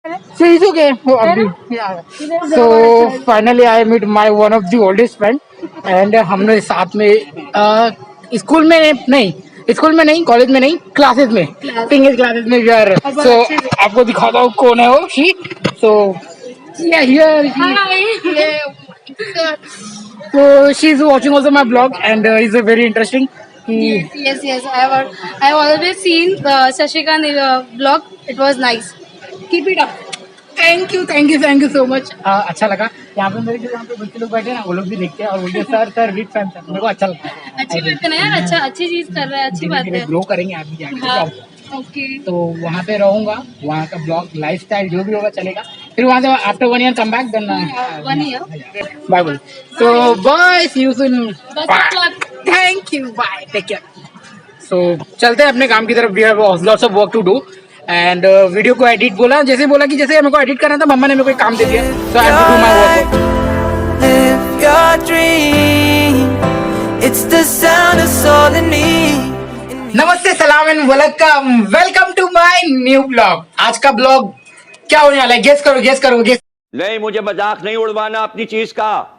So it's okay. Yeah. So finally I meet my one of the oldest friend and हमने साथ में school में नहीं college में नहीं क्लासेस में इंग्लिश क्लासेस में यार. So आपको दिखाता हूँ कौन है वो she. So yeah here so she's watching also my blog and it's a very interesting. Yes. I have always seen the Shashikant blog. It was nice. Keep it up. Thank you so much. अच्छा लगा यहाँ पे मेरे जो यहाँ पे बच्चे लोग बैठे हैं ना वो लोग भी देखते हैं और बोलते हैं सर बिग फैन सर. मेरे को अच्छा लगता है. अच्छी बात है ना यार. अच्छा अच्छी चीज कर रहा है. अच्छी बात है. ग्रो करेंगे आगे जाके. हाँ. ओके. तो वहाँ पे रहूंगा. वहाँ का ब्लॉग लाइफस्टाइल जो भी होगा चलेगा. फिर वहाँ से after 1 year come back then 1 year. Bye bye. तो bye see you soon. Thank you. Bye. Take care. So चलते हैं अपने काम की तरफ. We have lots of work to do. And video को एडिट बोला जैसे कि जैसे मेरे को एडिट करना था मम्मा ने मेरे को एक काम दे दिया. So I have to do my work. Live your dream. It's the sound of soul in me. नमस्ते सलाम and welcome to my new blog. आज का ब्लॉग क्या होने वाला है गेस करो. नहीं, मुझे मजाक नहीं उड़वाना अपनी चीज का.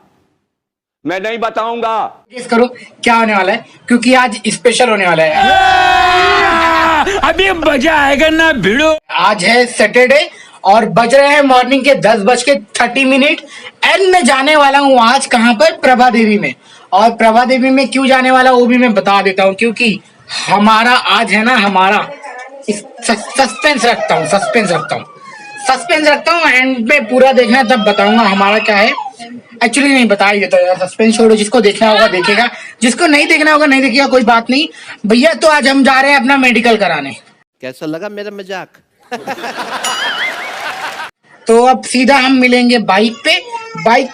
मैं नहीं बताऊंगा. गेस करो क्या होने वाला है क्योंकि आज स्पेशल होने वाला है. अभी मजा आएगा ना भिड़ो. आज है सैटरडे और बज रहे हैं मॉर्निंग के 10:30 एंड मैं जाने वाला हूँ आज कहाँ पर प्रभा देवी में. और प्रभा देवी में क्यों जाने वाला वो भी मैं बता देता हूँ क्योंकि हमारा आज है ना हमारा सस्पेंस रखता हूँ एंड में पूरा देखना तब बताऊंगा हमारा क्या है. एक्चुअली नहीं बता ही देता यार. सस्पेंस छोड़ो. जिसको देखना होगा देखेगा. जिसको नहीं देखना होगा नहीं देखेगा. कोई बात नहीं भैया. तो आज हम जा रहे हैं अपना मेडिकल कराने. कैसा लगा मेरा मजाक? तो अब सीधा हम मिलेंगे बाइक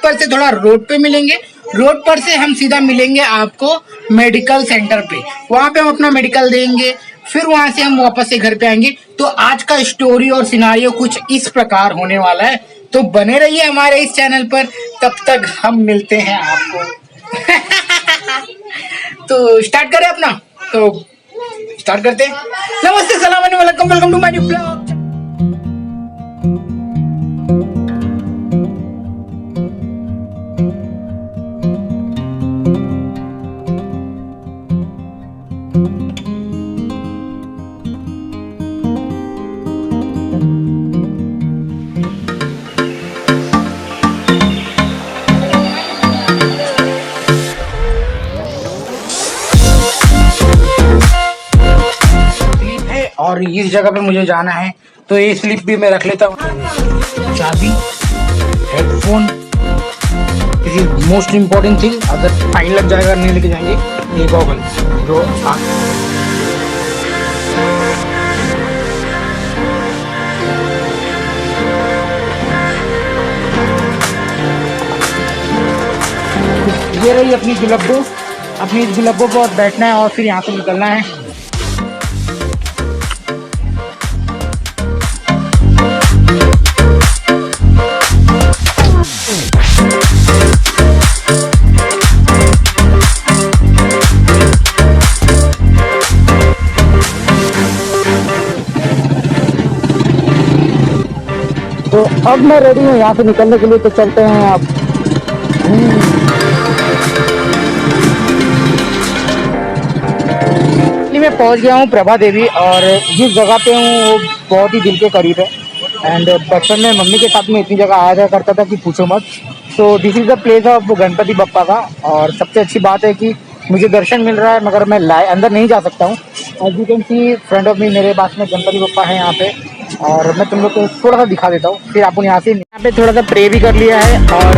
पर से थोड़ा रोड पे मिलेंगे. रोड पर से हम सीधा मिलेंगे आपको मेडिकल सेंटर पे. वहां पे हम अपना मेडिकल देंगे. फिर वहां से हम वापस से घर पे आएंगे. तो आज का स्टोरी और सिनारियो कुछ इस प्रकार होने वाला है. तो बने रहिए हमारे इस चैनल पर. तब तक हम मिलते हैं आपको. तो स्टार्ट करें अपना. तो स्टार्ट करते हैं. नमस्ते सलाम welcome to my new blog. और इस जगह पे मुझे जाना है तो ये स्लिप भी मैं रख लेता हूँ. चाबी, headphone, this is most important thing. अगर फाइन लग जाएगा नहीं लेके जाएंगे. ये गॉगल जो ये रही अपनी जुलब्बो पर बैठना है और फिर यहाँ से निकलना है. तो अब मैं रेडी हूँ यहाँ से निकलने के लिए. तो चलते हैं आप. मैं पहुँच गया हूँ प्रभा देवी और जिस जगह पे हूँ वो बहुत ही दिल के करीब है. एंड बचपन में मम्मी के साथ में इतनी जगह आया जाया करता था कि पूछो मत. So this is the place of Ganpati Bappa का. और सबसे अच्छी बात है कि मुझे दर्शन मिल रहा है मगर मैं अंदर नहीं जा सकता हूँ. As you can see front of me मेरे पास में गणपति बप्पा है यहाँ पे. और मैं तुम लोग को थोड़ा सा दिखा देता हूँ. फिर आप यहाँ पे थोड़ा सा प्रे भी कर लिया है. और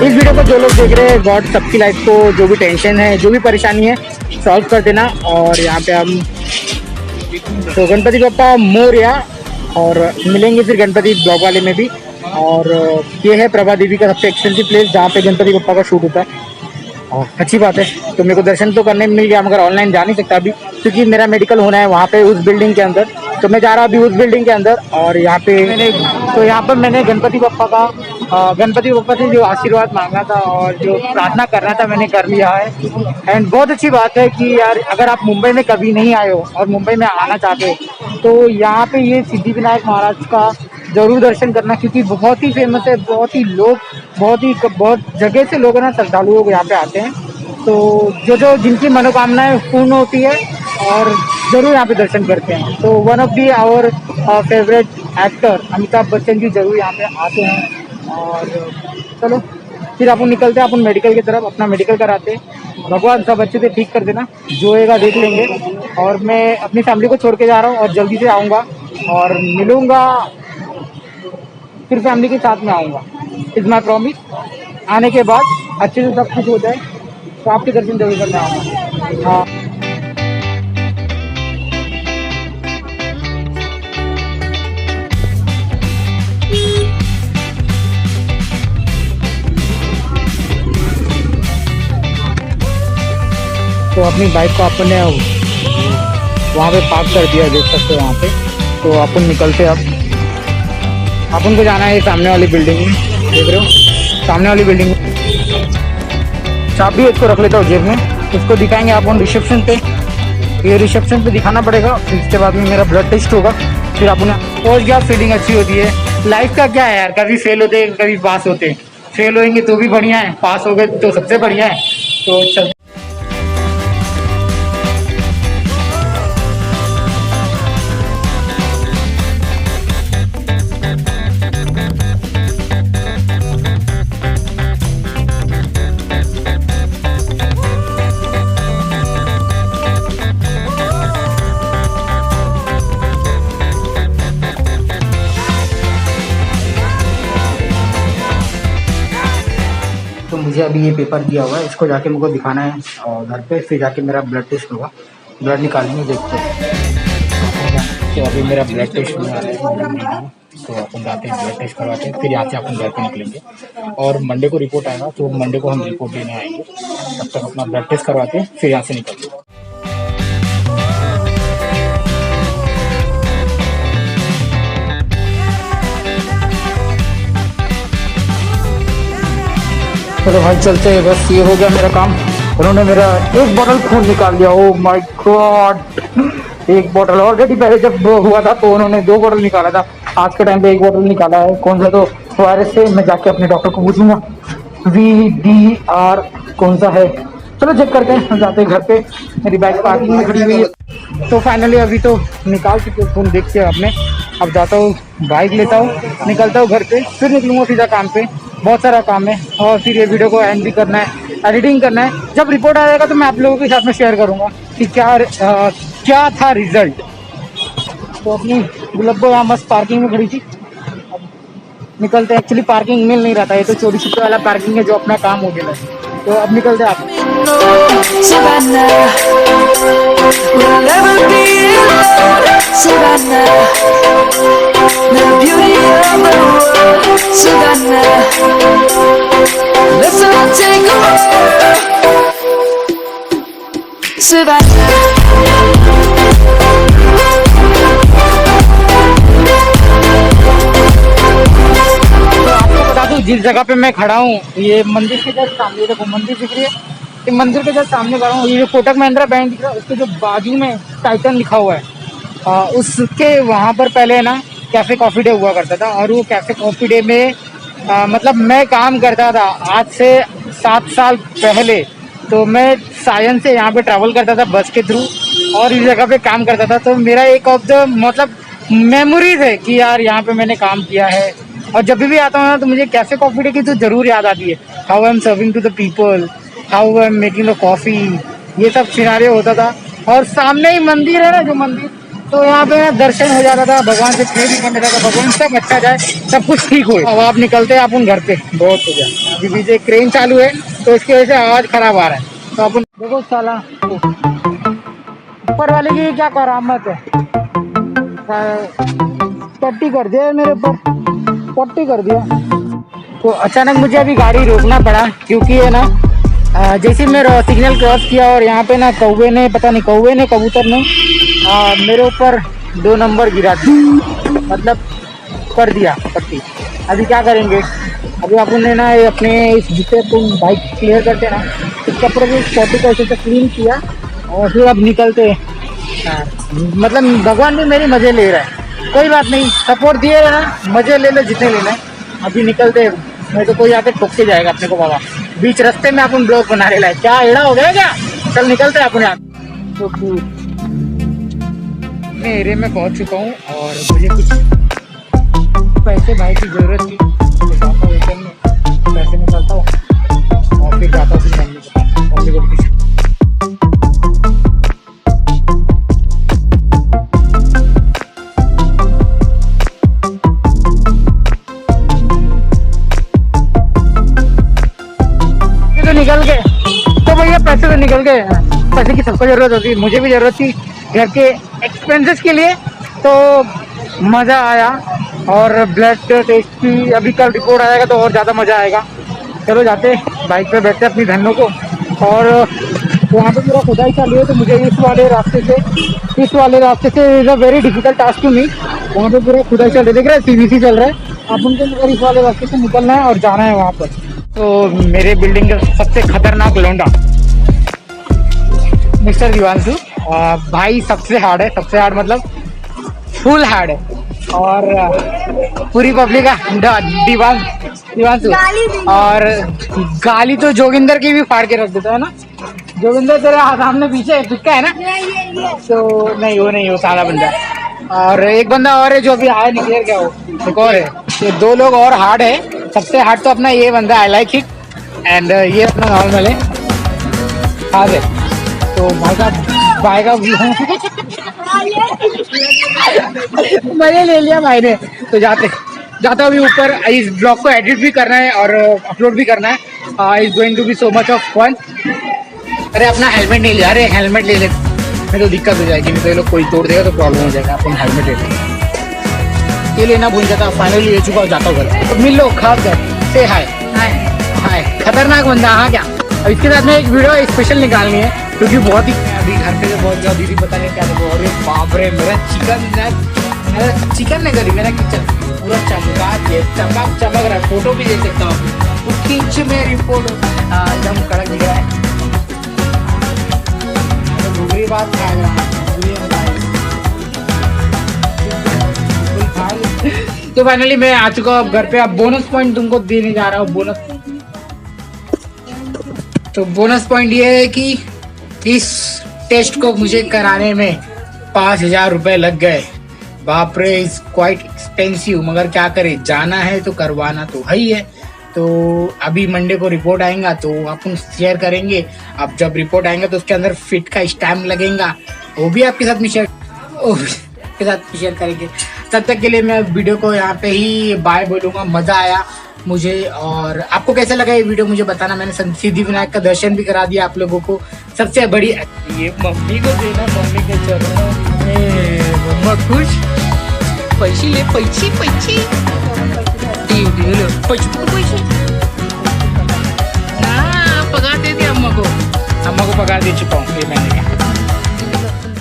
इस वीडियो को जो लोग देख रहे हैं गॉड सबकी लाइफ को जो भी टेंशन है जो भी परेशानी है सॉल्व कर देना. और यहाँ पे हम तो गणपति बप्पा मोरया और मिलेंगे फिर गणपति ब्लॉग वाले में भी. और ये है प्रभा देवी का सबसे एक्सपेंसिव प्लेस जहाँ पे गणपति बप्पा का शूट होता है. और अच्छी बात है. तो मेरे को दर्शन तो करने मिल गया मगर ऑनलाइन जा नहीं सकता अभी क्योंकि मेरा मेडिकल होना है वहाँ पे उस बिल्डिंग के अंदर. तो मैं जा रहा अभी उस बिल्डिंग के अंदर. और यहाँ पे मैंने गणपति बप्पा से जो आशीर्वाद मांगा था और जो प्रार्थना करना था मैंने कर लिया है. एंड बहुत अच्छी बात है कि यार अगर आप मुंबई में कभी नहीं आए हो और मुंबई में आना चाहते हो तो यहाँ पे ये सिद्धिविनायक महाराज का ज़रूर दर्शन करना, क्योंकि बहुत ही फेमस है, बहुत ही लोग, बहुत जगह से लोग है ना श्रद्धालु लोग यहाँ पे आते हैं। तो जो जिनकी मनोकामनाएं पूर्ण होती है और ज़रूर यहाँ पे दर्शन करते हैं। तो one of the our favourite actor Amitabh Bachchan ji ज़रूर यहाँ पे आते हैं। और चलो फिर अपन निकलते हैं अपन मेडिकल की तरफ, अपना मेडिकल कराते हैं। भगवान सब अच्छे से ठीक कर देना, जो होएगा देख लेंगे। और मैं अपनी फैमिली को छोड़ के जा रहा हूँ और जल्दी से आऊँगा और मिलूँगा, फिर फैमिली के साथ में आऊँगा। Is my promise. आने के बाद अच्छे से सब कुछ हो जाए तो आपके दर्शन जरूर करने आऊँगा। हाँ, तो अपनी बाइक को अपन ने वहाँ पे पार्क कर दिया, देख सकते हो वहाँ पे। तो अपन निकलते अब, अपन को जाना है सामने वाली बिल्डिंग में, देख रहे हो सामने वाली बिल्डिंग में। चाबी इसको रख लेता हूँ जेब में, उसको दिखाएंगे अपन रिसेप्शन पे। ये रिसेप्शन पे दिखाना पड़ेगा, फिर इसके बाद में मेरा ब्लड टेस्ट होगा, फिर अपन पहुँच गया। फीलिंग अच्छी होती है। लाइफ का क्या है यार, कभी फेल होते हैं कभी पास होते हैं। फेल होएंगे तो भी बढ़िया है, पास हो गए तो सबसे बढ़िया है। तो चल तो मुझे अभी ये पेपर दिया हुआ है, इसको जाके मुझको दिखाना है और घर पे, फिर जाके मेरा ब्लड टेस्ट होगा। ब्लड निकालेंगे, देखते हैं। तो अभी मेरा ब्लड टेस्ट होने वाला है, तो अपन जाते हैं ब्लड टेस्ट करवाते हैं, फिर यहाँ से अपन घर पे निकलेंगे। और मंडे को रिपोर्ट आएगा, तो मंडे को हम रिपोर्ट लेने आएंगे। तब तक अपना ब्लड टेस्ट करवाते हैं, फिर यहाँ से निकलते हैं। चलो भाई चलते हैं, बस ये हो गया मेरा काम। उन्होंने मेरा एक बोतल खून निकाल दिया। ओह माय गॉड, एक बोतल। ऑलरेडी पहले जब हुआ था तो उन्होंने 2 बोतल निकाला था, आज के टाइम पे 1 बोतल निकाला है। कौन सा, तो वायरस से। मैं जाके अपने डॉक्टर को पूछूंगा VDR कौन सा है। चलो चेक करते हैं, हम जाते हैं घर पे। मेरी बाइक पार्किंग में खड़ी हुई है। तो फाइनली अभी तो निकाल चुके खून, देख के आपने। अब जाता हूँ, बाइक लेता हूँ, निकलता हूँ घर पे, फिर निकलूँगा सीधा काम पे। बहुत सारा काम है और फिर ये वीडियो को एंड भी करना है, एडिटिंग करना है। जब रिपोर्ट आ जाएगा तो मैं आप लोगों के साथ में शेयर करूँगा कि क्या था रिजल्ट। तो अपनी गुलब्बो यहाँ मस्त पार्किंग में खड़ी थी, अब निकलते हैं। एक्चुअली पार्किंग मिल नहीं रहा था, ये तो चोरी छुपे वाला पार्किंग है जो अपना काम हो गया है। तो अब निकलते हैं आप। Savannah, we'll never be alone. Savannah, the beauty of the world. Savannah, let's all take a walk. Savannah. जिस जगह पे मैं खड़ा हूँ, ये मंदिर के जस्ट सामने, देखो मंदिर दिख रही है, ये मंदिर के जस्ट सामने खड़ा हूँ। ये जो कोटक महिंद्रा बैंक दिख रहा है, उसके जो बाजू में टाइटन लिखा हुआ है, उसके वहाँ पर पहले ना कैफ़े कॉफ़ी डे हुआ करता था। और वो कैफ़े कॉफ़ी डे में मतलब मैं काम करता था आज से 7 साल पहले। तो मैं सायन से यहाँ पे ट्रैवल करता था बस के थ्रू और इस जगह पे काम करता था। तो मेरा एक ऑफ द मतलब मेमोरीज है कि यार यहाँ पे मैंने काम किया है। और जब भी आता हूँ ना तो मुझे कैफ़े कॉफ़ी डे की तो ज़रूर याद आती है। How I am serving to the people, how I am making the coffee, ये सब सिनारियो होता था। और सामने ही मंदिर है ना, जो मंदिर, तो यहाँ पे ना दर्शन हो जाता था, भगवान से प्रे भी कर लेता था, भगवान सब अच्छा जाए, सब कुछ ठीक हो। अब आप निकलते हैं अपन घर पे, बहुत हो गया। अभी पीछे क्रेन चालू है तो इसकी वजह से आवाज़ खराब आ रहा है। तो अपन देखो साला ऊपर वाले की क्या करामत है, पट्टी कर दिया मेरे ऊपर, पट्टी कर दिया। तो अचानक मुझे अभी गाड़ी रोकना पड़ा क्योंकि है ना जैसे मैं सिग्नल क्रॉस किया और यहाँ पे ना कौवे ने, पता नहीं कौवे ने, कबूतर ने मेरे ऊपर 2 नंबर गिरा दिया, मतलब कर दिया पट्टी। अभी क्या करेंगे, अभी अपन ने ना अपने इस जिससे तुम बाइक क्लियर करते ना, इस कपड़े को पट्टी को ऐसे क्लीन किया और फिर अब निकलते। मतलब भगवान भी मेरी मज़े ले रहा है। कोई बात नहीं, सपोर्ट दिए रहना, मजे ले लो जितने लेना है। अभी निकलते हैं, नहीं तो कोई आके ठोक के जाएगा अपने को बाबा। बीच रास्ते में अपन ब्लॉग बना रहे हैं, क्या एड़ा हो गया क्या? चल निकलते हैं अपन यहाँ। तो मैं एरिया में पहुँच चुका हूँ और मुझे कुछ पैसे भाई की जरूरत थी, तो जाता हूँ ATM में, पैसे निकालता हूँ और फिर जाता हूँ फिर मम्मी को पीछे। निकल गए तो भैया, पैसे तो निकल गए। पैसे की सबको जरूरत होती है, मुझे भी जरूरत थी घर के एक्सपेंसेस के लिए, तो मज़ा आया। और ब्लड टेस्ट की अभी कल रिपोर्ट आएगा तो और ज़्यादा मज़ा आएगा। चलो जाते, बाइक पे बैठते अपनी धनों को। और वहाँ पे पूरा खुदाई चालू है, तो मुझे इस वाले रास्ते से is a very difficult task to me. वहाँ पे पूरा खुदाई चल रही है, देख रहे हैं CBC चल रहा है। अपन को मगर इस वाले रास्ते से निकलना है और जाना है वहाँ पर। तो मेरे बिल्डिंग का सबसे खतरनाक लौंडा मिस्टर दिवांशु भाई सबसे हार्ड है, सबसे हार्ड मतलब फुल हार्ड है। और पूरी पब्लिक का दिवांशु और गाली तो जोगिंदर की भी फाड़ के रख देता है ना। जोगिंदर तेरे सामने पीछे पिक्का है ना, तो नहीं वो सादा बंदा है। और एक बंदा और है जो अभी आया निकल गया, वो एक और है। ये 2 लोग और हार्ड है। सबसे हार्ड तो अपना ये बंदा, आई लाइक इट, एंड ये अपना नॉर्मल है, हार्ड है। तो भाई का मजे ले लिया भाई ने। तो जाते अभी ऊपर, इस ब्लॉग को एडिट भी करना है और अपलोड भी करना है। Is going to be so much of fun. अरे अपना हेलमेट नहीं लिया, अरे हेलमेट ले ले, नहीं तो दिक्कत हो जाएगी, नहीं तो ये लोग कोई तोड़ देगा तो प्रॉब्लम हो जाएगा। अपन हेलमेट ले लें, ये लेना भूल जाता। फाइनली ले चुका हूँ, जाता हूँ घर। तो मिल लो, खास कर से हाय हाय। खतरनाक बंदा, हाँ क्या। अब इसके साथ में एक वीडियो स्पेशल निकालनी है, क्योंकि बहुत ही अभी घर पे बहुत ज़्यादा दीदी पता नहीं क्या देखो। अरे बाप रे, मेरा चिकन नहीं करी, मेरा किचन पूरा चमक रहा है। फोटो भी देख सकता हूँ, खींच मेरी फोटो एकदम कड़क दिख रहा है। दूसरी बात तो फाइनली मैं आ चुका हूँ घर पे। अब बोनस पॉइंट तुमको देने जा रहा हूँ, बोनस। तो बोनस पॉइंट ये है कि इस टेस्ट को मुझे कराने में 5,000 रुपए लग गए। बाप रे, इज क्वाइट एक्सपेंसिव, मगर क्या करे, जाना है तो करवाना तो है ही है। तो अभी मंडे को रिपोर्ट आएगा तो अपन शेयर करेंगे। अब जब रिपोर्ट आएगा तो उसके अंदर फिट का स्टैम्प लगेगा, वो भी आपके साथ में शेयर करेंगे। तब तक के लिए मैं वीडियो को यहाँ पे ही बाय बोलूँगा। मज़ा आया मुझे, और आपको कैसा लगा ये वीडियो मुझे बताना। मैंने सिद्धिविनायक का दर्शन भी करा दिया आप लोगों को। सबसे बड़ी ये मम्मी को देना, मम्मी के चरणों में। मम्मा खुश, पैसे ले, पैसे पगार दे दी अम्मा को पगार दे चुका हूँ ये महीने का।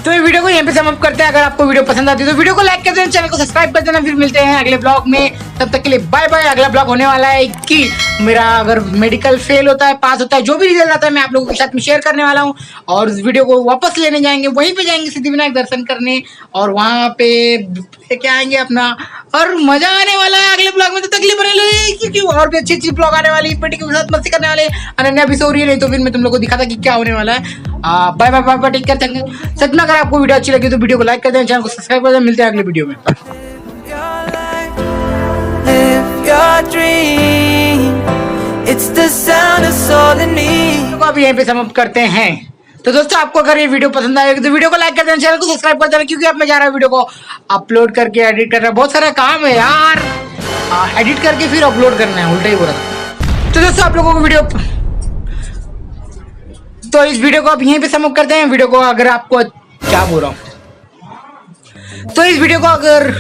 तो ये वीडियो को यहीं पे समाप्त करते हैं। अगर आपको वीडियो पसंद आती है तो वीडियो को लाइक कर देना, चैनल को सब्सक्राइब कर देना। फिर मिलते हैं अगले ब्लॉग में, तब तक के लिए बाय बाय। अगला ब्लॉग होने वाला है कि मेरा अगर मेडिकल फेल होता है, पास होता है, जो भी रिजल्ट आता है मैं आप लोगों के साथ में शेयर करने वाला हूँ। और उस वीडियो को वापस लेने जाएंगे, वहीं पे जाएंगे सिद्धिविनायक दर्शन करने, और वहाँ पे क्या आएंगे अपना, और मजा आने वाला है अगले ब्लॉग में। तो तकलीफ बने लगे, क्योंकि और भी अच्छी ब्लॉग आने वाली, पेटी के साथ मस्ती करने वाले। अनन्या भी सो रही है, नहीं तो फिर मैं तुम लोग को दिखाता कि क्या होने वाला है। Bye bye bye bye, take care, thank you. सच में अगर आपको वीडियो अच्छी लगी तो वीडियो को लाइक कर देना, चैनल को सब्सक्राइब कर देना। मिलते हैं अगले वीडियो में। Live your dream. It's the sound of soul in me. तो अब यहीं पे समाप्त करते हैं। तो दोस्तों, आपको अगर ये वीडियो पसंद आएगी तो वीडियो को लाइक कर देना, चैनल को सब्सक्राइब कर देना, क्योंकि अब मैं जा रहा हूँ वीडियो को अपलोड करके एडिट करना। बहुत सारा काम है यार, एडिट करके फिर अपलोड करना है, उल्टा ही बोला था। तो दोस्तों, आप लोगों को वीडियो, तो इस वीडियो को आप यहीं पे समाप्त करते हैं। वीडियो को अगर आपको क्या बोल रहा हूँ, तो इस वीडियो को अगर